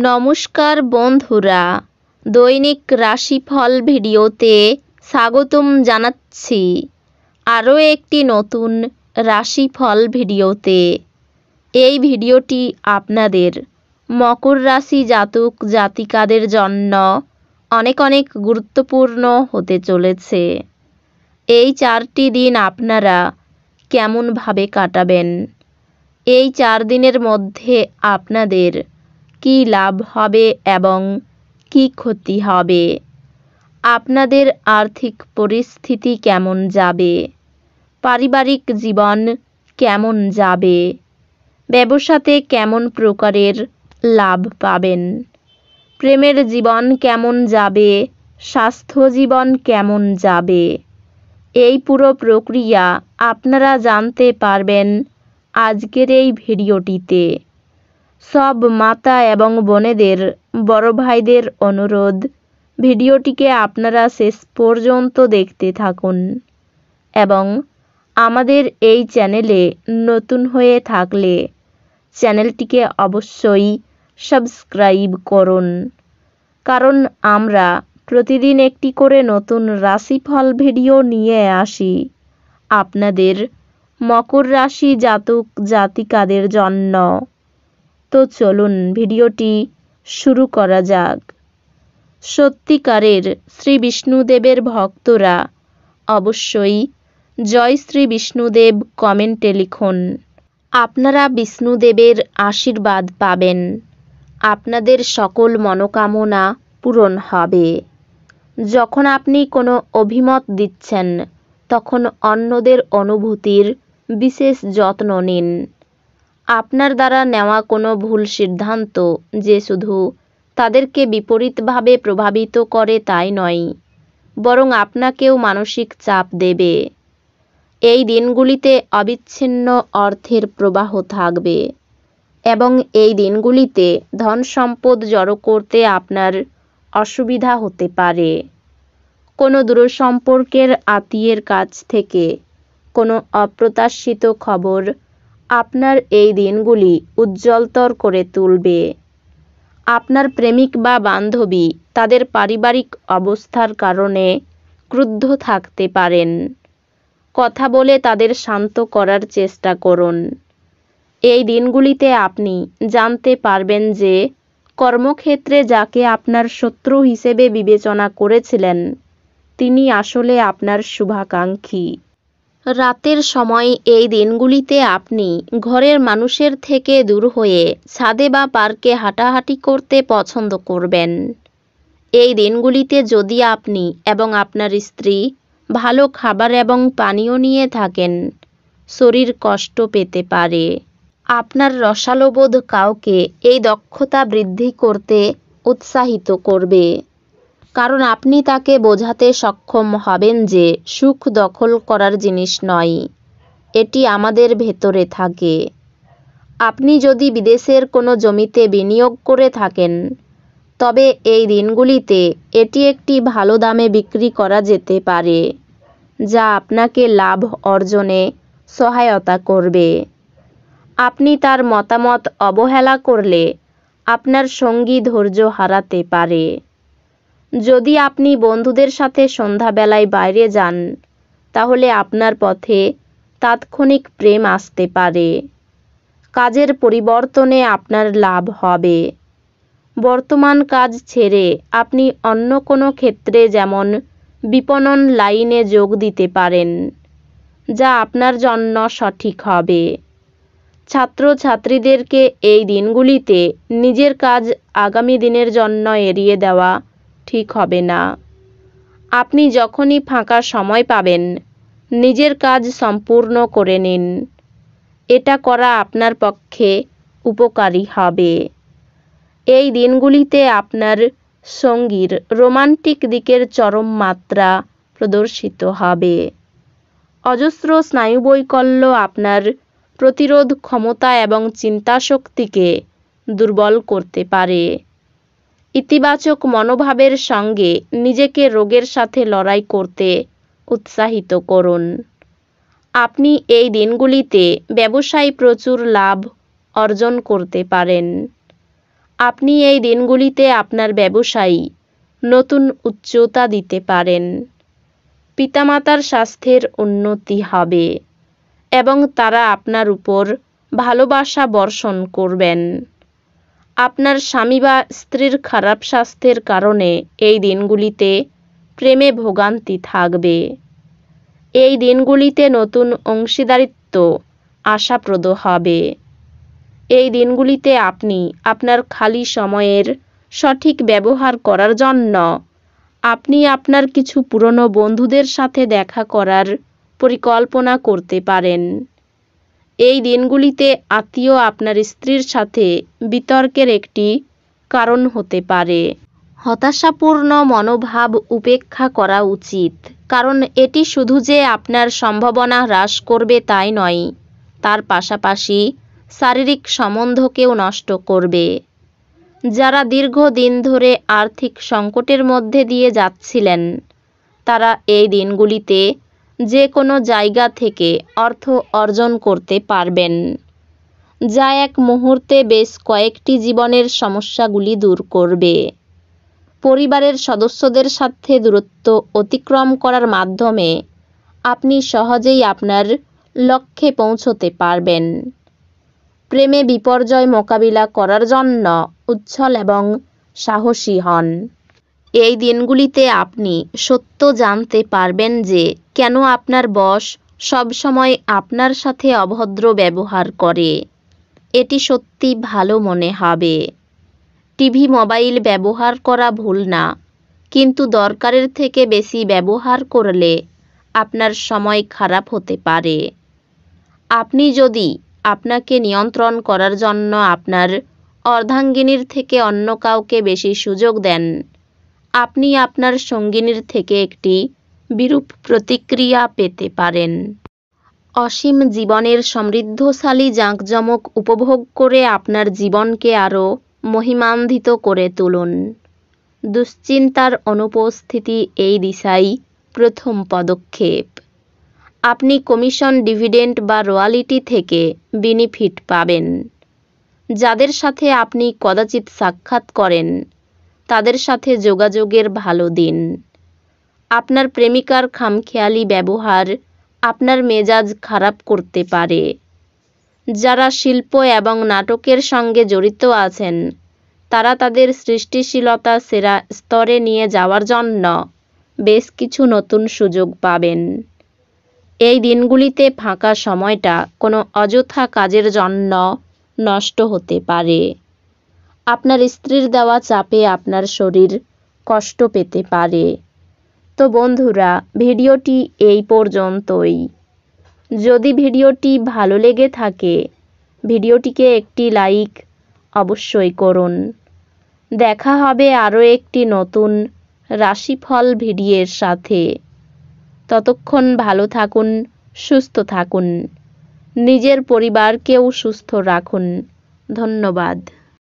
নমস্কার বন্ধুরা, দৈনিক রাশিফল ভিডিওতে স্বাগতম জানাচ্ছি আরও একটি নতুন রাশিফল ভিডিওতে। এই ভিডিওটি আপনাদের মকর রাশি জাতক জাতিকাদের জন্য অনেক অনেক গুরুত্বপূর্ণ হতে চলেছে। এই 4টি দিন আপনারা কেমনভাবে কাটাবেন, এই 4 দিনের মধ্যে আপনাদের কি লাভ হবে এবং কি ক্ষতি হবে, আপনাদের আর্থিক পরিস্থিতি কেমন যাবে, পারিবারিক জীবন কেমন যাবে, ব্যবসাতে কেমন প্রকারের লাভ পাবেন, প্রেমের জীবন কেমন যাবে, স্বাস্থ্য জীবন কেমন যাবে, এই পুরো প্রক্রিয়া আপনারা জানতে পারবেন আজকের এই ভিডিওটিতে। সব মাতা এবং বোনেদের, বড় ভাইদের অনুরোধ, ভিডিওটিকে আপনারা শেষ পর্যন্ত দেখতে থাকুন এবং আমাদের এই চ্যানেলে নতুন হয়ে থাকলে চ্যানেলটিকে অবশ্যই সাবস্ক্রাইব করুন, কারণ আমরা প্রতিদিন একটি করে নতুন রাশিফল ভিডিও নিয়ে আসি আপনাদের মকর রাশি জাতক জাতিকাদের জন্য। তো চলুন ভিডিওটি শুরু করা যাক। সত্যিকারের শ্রী বিষ্ণুদেবের ভক্তরা অবশ্যই জয় শ্রী বিষ্ণুদেব কমেন্টে লিখুন। আপনারা বিষ্ণুদেবের আশীর্বাদ পাবেন, আপনাদের সকল মনোকামনা পূরণ হবে। যখন আপনি কোনো অভিমত দিচ্ছেন তখন অন্যদের অনুভূতির বিশেষ যত্ন নিন। আপনার দ্বারা নেওয়া কোনো ভুল সিদ্ধান্ত যে শুধু তাদেরকে বিপরীতভাবে প্রভাবিত করে তাই নয়, বরং আপনাকেও মানসিক চাপ দেবে। এই দিনগুলিতে অবিচ্ছিন্ন অর্থের প্রবাহ থাকবে এবং এই দিনগুলিতে ধন সম্পদ জড়ো করতে আপনার অসুবিধা হতে পারে। কোনো দূরসম্পর্কের আত্মীয়ের কাছ থেকে কোনো অপ্রত্যাশিত খবর আপনার এই দিনগুলি উজ্জ্বলতর করে তুলবে। আপনার প্রেমিক বা বান্ধবী তাদের পারিবারিক অবস্থার কারণে ক্রুদ্ধ থাকতে পারেন। কথা বলে তাদের শান্ত করার চেষ্টা করুন। এই দিনগুলিতে আপনি জানতে পারবেন যে কর্মক্ষেত্রে যাকে আপনার শত্রু হিসেবে বিবেচনা করেছিলেন তিনি আসলে আপনার শুভাকাঙ্ক্ষী। রাতের সময় এই দিনগুলিতে আপনি ঘরের মানুষের থেকে দূর হয়ে ছাদে বা পার্কে হাঁটাহাঁটি করতে পছন্দ করবেন। এই দিনগুলিতে যদি আপনি এবং আপনার স্ত্রী ভালো খাবার এবং পানীয় নিয়ে থাকেন, শরীর কষ্ট পেতে পারে। আপনার রসালোবোধ কাউকে এই দক্ষতা বৃদ্ধি করতে উৎসাহিত করবে, কারণ আপনি তাকে বোঝাতে সক্ষম হবেন যে সুখ দখল করার জিনিস নয়, এটি আমাদের ভেতরে থাকে। আপনি যদি বিদেশের কোনো জমিতে বিনিয়োগ করে থাকেন তবে এই দিনগুলিতে এটি একটি ভালো দামে বিক্রি করা যেতে পারে, যা আপনাকে লাভ অর্জনে সহায়তা করবে। আপনি তার মতামত অবহেলা করলে আপনার সঙ্গী ধৈর্য হারাতে পারে। যদি আপনি বন্ধুদের সাথে সন্ধ্যাবেলায় বাইরে যান তাহলে আপনার পথে তাৎক্ষণিক প্রেম আসতে পারে। কাজের পরিবর্তনে আপনার লাভ হবে। বর্তমান কাজ ছেড়ে আপনি অন্য কোনো ক্ষেত্রে যেমন বিপণন লাইনে যোগ দিতে পারেন, যা আপনার জন্য সঠিক হবে। ছাত্রছাত্রীদেরকে এই দিনগুলিতে নিজের কাজ আগামী দিনের জন্য এড়িয়ে দেওয়া ঠিক হবে না। আপনি যখনই ফাঁকা সময় পাবেন নিজের কাজ সম্পূর্ণ করে নিন, এটা করা আপনার পক্ষে উপকারী হবে। এই দিনগুলিতে আপনার সঙ্গীর রোমান্টিক দিকের চরম মাত্রা প্রদর্শিত হবে। অজস্র স্নায়ুবৈকল্য আপনার প্রতিরোধ ক্ষমতা এবং চিন্তাশক্তিকে দুর্বল করতে পারে। ইতিবাচক মনোভাবের সঙ্গে নিজেকে রোগের সাথে লড়াই করতে উৎসাহিত করুন। আপনি এই দিনগুলিতে ব্যবসায় প্রচুর লাভ অর্জন করতে পারেন। আপনি এই দিনগুলিতে আপনার ব্যবসায় নতুন উচ্চতা দিতে পারেন। পিতামাতার স্বাস্থ্যের উন্নতি হবে এবং তারা আপনার উপর ভালোবাসা বর্ষণ করবেন। আপনার স্বামী বা স্ত্রীর খারাপ স্বাস্থ্যের কারণে এই দিনগুলিতে প্রেমে ভোগান্তি থাকবে। এই দিনগুলিতে নতুন অংশীদারিত্ব আশাপ্রদ হবে। এই দিনগুলিতে আপনি আপনার খালি সময়ের সঠিক ব্যবহার করার জন্য আপনি আপনার কিছু পুরনো বন্ধুদের সাথে দেখা করার পরিকল্পনা করতে পারেন। এই দিনগুলিতে আত্মীয় আপনার স্ত্রীর সাথে বিতর্কের একটি কারণ হতে পারে। হতাশাপূর্ণ মনোভাব উপেক্ষা করা উচিত, কারণ এটি শুধু যে আপনার সম্ভাবনা হ্রাস করবে তাই নয়, তার পাশাপাশি শারীরিক সম্বন্ধকেও নষ্ট করবে। যারা দীর্ঘদিন ধরে আর্থিক সংকটের মধ্যে দিয়ে যাচ্ছিলেন, তারা এই দিনগুলিতে যে কোনো জায়গা থেকে অর্থ অর্জন করতে পারবেন, যা এক মুহূর্তে বেশ কয়েকটি জীবনের সমস্যাগুলি দূর করবে। পরিবারের সদস্যদের সাথে দূরত্ব অতিক্রম করার মাধ্যমে আপনি সহজেই আপনার লক্ষ্যে পৌঁছতে পারবেন। প্রেমে বিপর্যয় মোকাবিলা করার জন্য উচ্ছল এবং সাহসী হন। এই দিনগুলিতে আপনি সত্য জানতে পারবেন যে কেন আপনার বস সবসময় আপনার সাথে অভদ্র ব্যবহার করে। এটি সত্যি ভালো মনে হবে। টিভি মোবাইল ব্যবহার করা ভুল না, কিন্তু দরকারের থেকে বেশি ব্যবহার করলে আপনার সময় খারাপ হতে পারে। আপনি যদি আপনাকে নিয়ন্ত্রণ করার জন্য আপনার অর্ধাঙ্গিনীর থেকে অন্য কাউকে বেশি সুযোগ দেন, আপনি আপনার সঙ্গিনীর থেকে একটি বিরূপ প্রতিক্রিয়া পেতে পারেন। অসীম জীবনের সমৃদ্ধশালী জাঁকজমক উপভোগ করে আপনার জীবনকে আরও মহিমান্বিত করে তুলুন। দুশ্চিন্তার অনুপস্থিতি এই দিশায় প্রথম পদক্ষেপ। আপনি কমিশন, ডিভিডেন্ড বা রয়্যালটি থেকে বেনিফিট পাবেন। যাদের সাথে আপনি কদাচিৎ সাক্ষাৎ করেন, তাদের সাথে যোগাযোগের ভালো দিন। আপনার প্রেমিকার খামখেয়ালি ব্যবহার আপনার মেজাজ খারাপ করতে পারে। যারা শিল্প এবং নাটকের সঙ্গে জড়িত আছেন, তারা তাদের সৃষ্টিশীলতা সেরা স্তরে নিয়ে যাওয়ার জন্য বেশ কিছু নতুন সুযোগ পাবেন। এই দিনগুলিতে ফাঁকা সময়টা কোনো অযথা কাজের জন্য নষ্ট হতে পারে। আপনার স্ত্রীর দেওয়া চাপে আপনার শরীর কষ্ট পেতে পারে। তো বন্ধুরা, ভিডিওটি এই পর্যন্তই। যদি ভিডিওটি ভালো লেগে থাকে, ভিডিওটিকে একটি লাইক অবশ্যই করুন। দেখা হবে আরও একটি নতুন রাশিফল ভিডিওর সাথে। ততক্ষণ ভালো থাকুন, সুস্থ থাকুন, নিজের পরিবারকেও সুস্থ রাখুন। ধন্যবাদ।